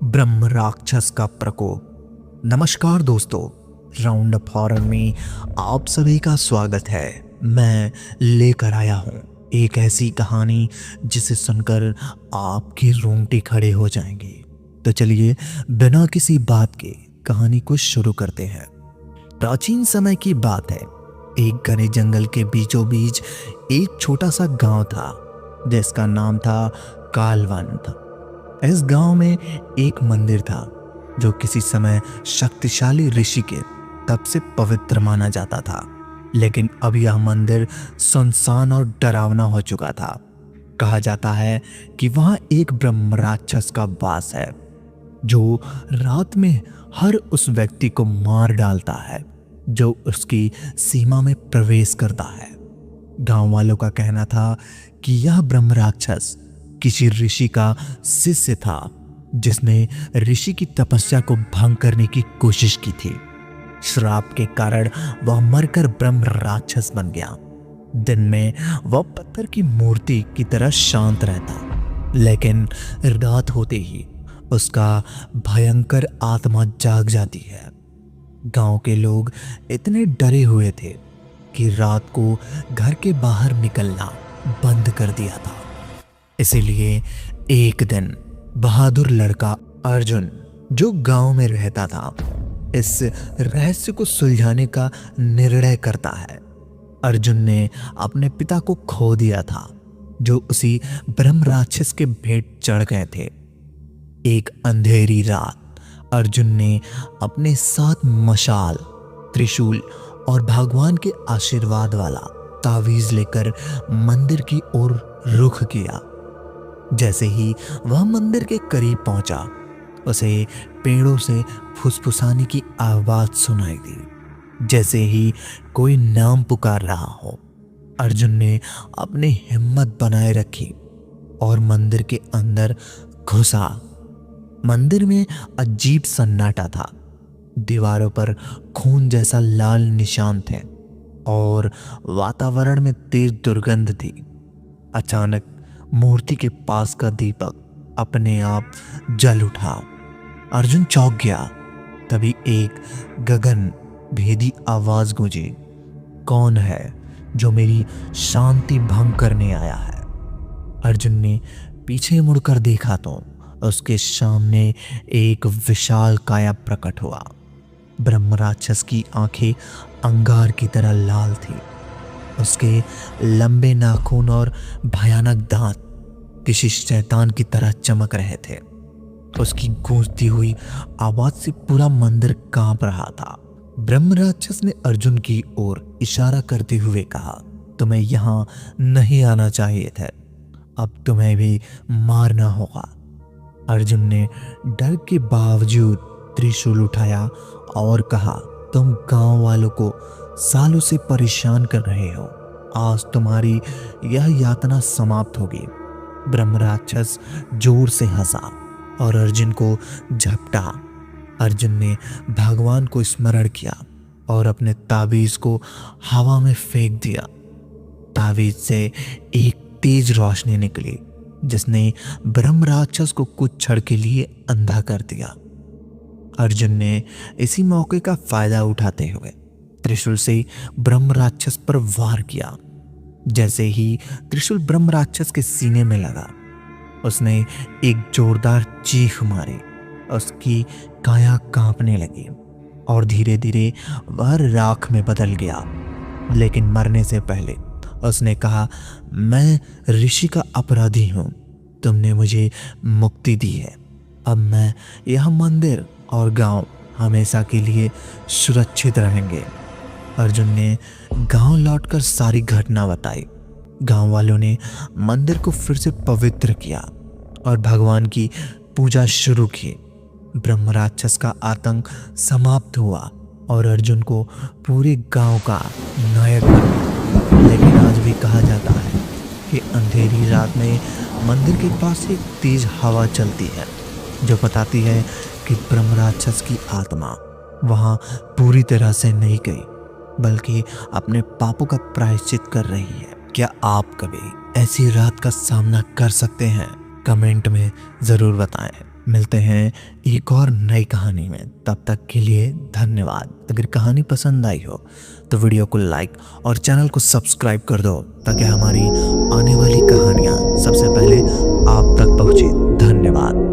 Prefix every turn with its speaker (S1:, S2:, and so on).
S1: ब्रह्म राक्षस का प्रकोप। नमस्कार दोस्तों, राउंड अप हॉरर में आप सभी का स्वागत है। मैं लेकर आया हूँ एक ऐसी कहानी जिसे सुनकर आपके रोंगटे खड़े हो जाएंगे। तो चलिए बिना किसी बात के कहानी को शुरू करते हैं। प्राचीन समय की बात है। एक घने जंगल के बीचों बीच एक छोटा सा गांव था जिसका नाम था कालवंत। इस गांव में एक मंदिर था जो किसी समय शक्तिशाली ऋषि के तप से पवित्र माना जाता था, लेकिन अब यह मंदिर सुनसान और डरावना हो चुका था। कहा जाता है कि वहां एक ब्रह्म राक्षस का वास है जो रात में हर उस व्यक्ति को मार डालता है जो उसकी सीमा में प्रवेश करता है। गांव वालों का कहना था कि यह ब्रह्म राक्षस किसी ऋषि का शिष्य था जिसने ऋषि की तपस्या को भंग करने की कोशिश की थी। श्राप के कारण वह मरकर ब्रह्म राक्षस बन गया। दिन में वह पत्थर की मूर्ति की तरह शांत रहता, लेकिन रात होते ही उसका भयंकर आत्मा जाग जाती है। गांव के लोग इतने डरे हुए थे कि रात को घर के बाहर निकलना बंद कर दिया था। इसीलिए एक दिन बहादुर लड़का अर्जुन, जो गांव में रहता था, इस रहस्य को सुलझाने का निर्णय करता है। अर्जुन ने अपने पिता को खो दिया था जो उसी ब्रह्म राक्षस के भेंट चढ़ गए थे। एक अंधेरी रात अर्जुन ने अपने साथ मशाल, त्रिशूल और भगवान के आशीर्वाद वाला तावीज लेकर मंदिर की ओर रुख किया। जैसे ही वह मंदिर के करीब पहुंचा, उसे पेड़ों से फुसफुसाने की आवाज सुनाई दी, जैसे ही कोई नाम पुकार रहा हो। अर्जुन ने अपनी हिम्मत बनाए रखी और मंदिर के अंदर घुसा। मंदिर में अजीब सन्नाटा था। दीवारों पर खून जैसा लाल निशान थे और वातावरण में तेज दुर्गंध थी। अचानक मूर्ति के पास का दीपक अपने आप जल उठा। अर्जुन चौंक गया। तभी एक गगन भेदी आवाज गूंजी, कौन है जो मेरी शांति भंग करने आया है? अर्जुन ने पीछे मुड़कर देखा तो उसके सामने एक विशाल काया प्रकट हुआ। ब्रह्म राक्षस की आंखें अंगार की तरह लाल थी। उसके लंबे नाखून और भयानक दांत किसी शैतान की तरह चमक रहे थे। उसकी गूंजती हुई आवाज से पूरा मंदिर कांप रहा था। ब्रह्म राक्षस ने अर्जुन की ओर इशारा करते हुए कहा, तुम्हें यहां नहीं आना चाहिए था, अब तुम्हें भी मारना होगा। अर्जुन ने डर के बावजूद त्रिशूल उठाया और कहा, तुम गांव वालों को सालों से परेशान कर रहे हो, आज तुम्हारी यह यातना समाप्त होगी। ब्रह्म राक्षस जोर से हंसा और अर्जुन को झपटा। अर्जुन ने भगवान को स्मरण किया और अपने ताबीज को हवा में फेंक दिया। ताबीज से एक तेज रोशनी निकली जिसने ब्रह्म राक्षस को कुछ क्षण के लिए अंधा कर दिया। अर्जुन ने इसी मौके का फायदा उठाते हुए त्रिशूल से ब्रह्म राक्षस पर वार किया। जैसे ही त्रिशूल ब्रह्म राक्षस के सीने में लगा, उसने एक जोरदार चीख मारी। उसकी काया कांपने लगी और धीरे धीरे वह राख में बदल गया। लेकिन मरने से पहले उसने कहा, मैं ऋषि का अपराधी हूँ, तुमने मुझे मुक्ति दी है, अब मैं यह मंदिर और गांव हमेशा के लिए सुरक्षित रहेंगे। अर्जुन ने गांव लौटकर सारी घटना बताई। गांव वालों ने मंदिर को फिर से पवित्र किया और भगवान की पूजा शुरू की। ब्रह्म राक्षस का आतंक समाप्त हुआ और अर्जुन को पूरे गांव का नायक बना। लेकिन आज भी कहा जाता है कि अंधेरी रात में मंदिर के पास एक तेज हवा चलती है जो बताती है कि ब्रह्म राक्षस की आत्मा वहां पूरी तरह से नहीं गई, बल्कि अपने पापों का प्रायश्चित कर रही है। क्या आप कभी ऐसी रात का सामना कर सकते हैं? कमेंट में जरूर बताएं। मिलते हैं एक और नई कहानी में, तब तक के लिए धन्यवाद। अगर कहानी पसंद आई हो तो वीडियो को लाइक और चैनल को सब्सक्राइब कर दो ताकि हमारी आने वाली कहानियाँ सबसे पहले आप तक पहुँचे।